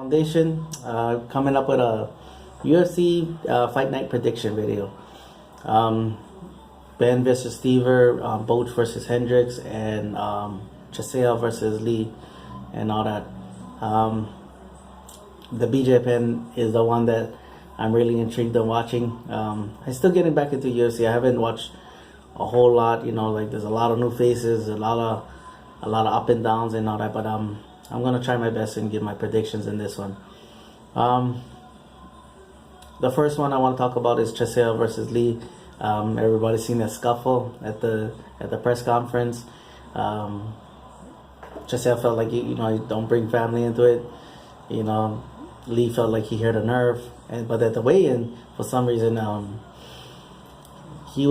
Foundation, coming up with a UFC fight night prediction video. Ben versus Stever, Boetch versus Hendricks, and Chiesa versus Lee, and all that. The BJ Penn is the one that I'm really intrigued on watching. I'm still getting back into UFC. I haven't watched a whole lot. Like there's a lot of new faces, a lot of up and downs and all that. But I'm gonna try my best and give my predictions in this one. The first one I want to talk about is Chiesa versus Lee. Everybody's seen that scuffle at the press conference. Chiesa felt like you don't bring family into it. Lee felt like he hit a nerve, but at the weigh-in, for some reason, Lee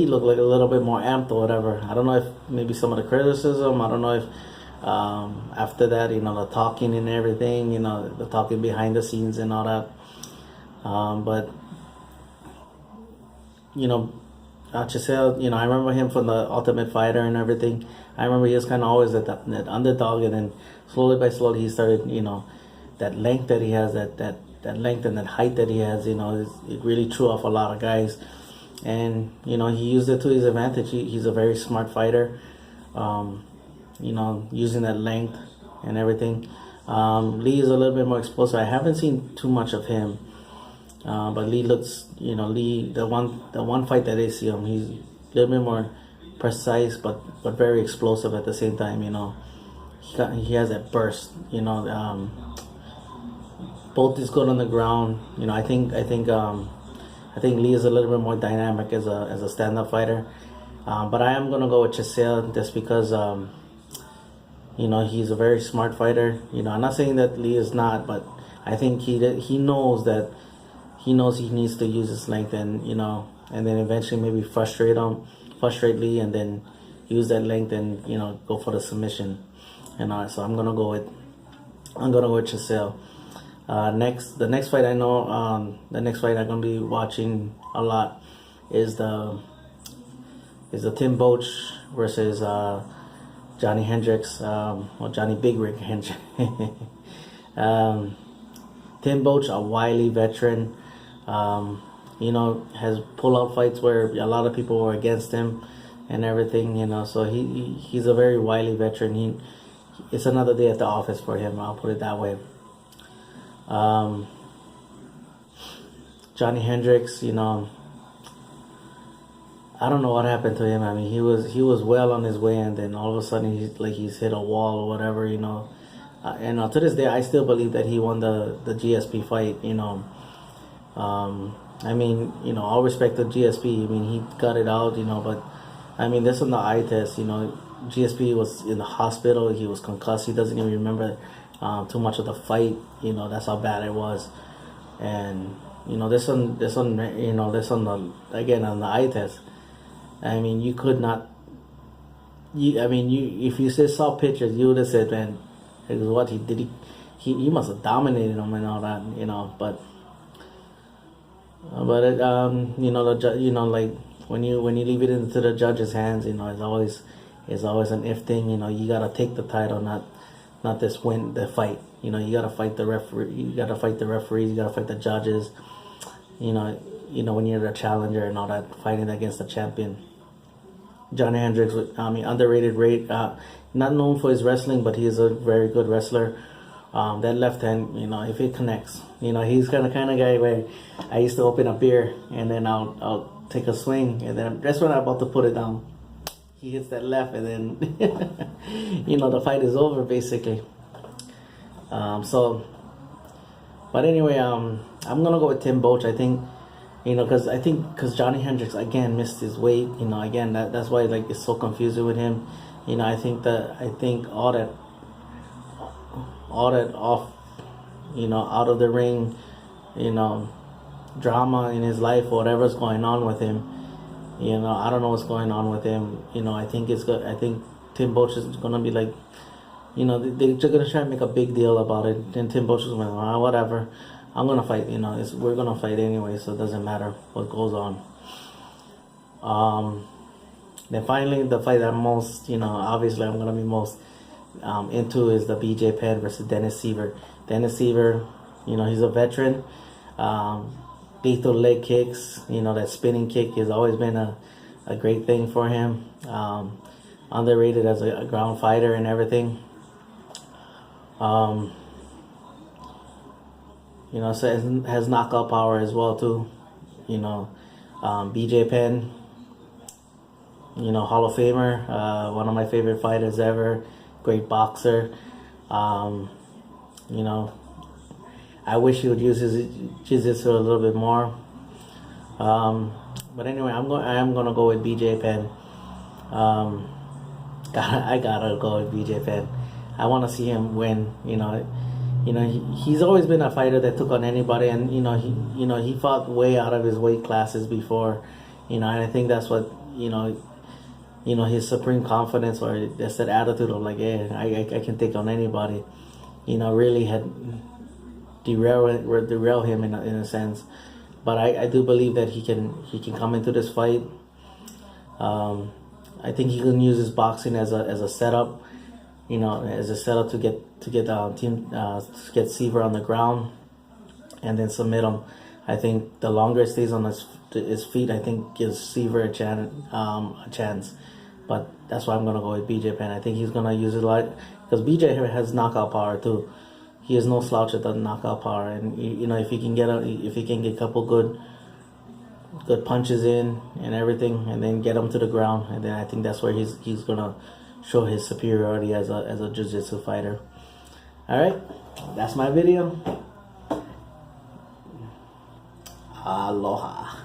looked like a little bit more amped or whatever. I don't know if maybe some of the criticism. I don't know if after that, the talking and everything, the talking behind the scenes and all that. But Chiesa, I remember him from the Ultimate Fighter and everything. I remember he was kind of always that underdog, and then slowly by slowly he started, that length that he has, that length and that height that he has, it really threw off a lot of guys. And, he used it to his advantage. He's a very smart fighter, using that length and everything. Lee is a little bit more explosive. I haven't seen too much of him. But Lee looks, Lee, the one fight that I see him, he's a little bit more precise, but very explosive at the same time. He has that burst. Both is good on the ground. I think Lee is a little bit more dynamic as a stand-up fighter. But I am gonna go with Chiesa just because he's a very smart fighter. I'm not saying that Lee is not, but I think he knows that. He knows he needs to use his length and then eventually maybe frustrate Lee, and then use that length and go for the submission and all. So I'm gonna go with Chiesa. The next fight I know, the next fight I'm gonna be watching a lot is the Tim Boetch versus Johnny Hendricks, or Johnny Big Rig Hendricks. Tim Boetch, a wily veteran. Has pull-out fights where a lot of people were against him and everything, so he's a very wily veteran. It's another day at the office for him, I'll put it that way. Johnny Hendricks, I don't know what happened to him. I mean, he was well on his way, and then all of a sudden he's hit a wall or whatever, and to this day I still believe that he won the GSP fight. I mean, all respect to GSP. I mean, he got it out, but I mean, this on the eye test, GSP was in the hospital. He was concussed. He doesn't even remember too much of the fight. That's how bad it was. And this on the again on the eye test. I mean, you could not. If you saw pictures, you would have said, man, it was what he did. He must have dominated him and all that, but it, like when you leave it into the judge's hands, it's always an if thing. You gotta take the title, not just win the fight. You gotta fight the referee. You gotta fight the referees. You gotta fight the judges. When you're the challenger and all that, fighting against the champion. Johnny Hendricks, underrated rate. Not known for his wrestling, but he is a very good wrestler. That left hand, if it connects, he's kind of guy where I used to open a beer and then I'll take a swing, and then that's when I'm about to put it down. He hits that left, and then the fight is over basically. But anyway, I'm gonna go with Tim Boetch. I think, because Johnny Hendricks again missed his weight. Again that's why it's so confusing with him. I think all that off, out of the ring, drama in his life or whatever's going on with him. I don't know what's going on with him. I think it's good. I think Tim Boetch is gonna be they're gonna try and make a big deal about it. Then Tim Boetch is like, whatever, I'm gonna fight. We're gonna fight anyway, so it doesn't matter what goes on. Then finally, the fight that most, obviously I'm gonna be most into is the BJ Penn versus Dennis Seaver. Dennis Seaver, you know, he's a veteran. Lethal leg kicks, you know, that spinning kick has always been a great thing for him. Underrated as a ground fighter and everything. You know, so has knockout power as well too. You know, BJ Penn, you know, Hall of Famer, one of my favorite fighters ever, great boxer. You know, I wish he would use his jiu-jitsu a little bit more. But anyway, I am gonna go with BJ Penn. I gotta go with BJ Penn. I want to see him win. You know, he's always been a fighter that took on anybody, and he fought way out of his weight classes before. You know, and I think that's what his supreme confidence, or that's that attitude of like, yeah, I can take on anybody. You know, really had derail him in a sense. But I do believe that he can come into this fight. I think he can use his boxing as a setup. You know, as a setup to get Seaver on the ground and then submit him. I think the longer it stays on his feet, I think gives Seaver a chance. But that's why I'm gonna go with BJ Penn. I think he's gonna use it a lot because BJ has knockout power too. He is no slouch at the knockout power, and you know, if he can get a couple good punches in and everything, and then get him to the ground, and then I think that's where he's gonna show his superiority as a jiu-jitsu fighter. All right, that's my video. Aloha.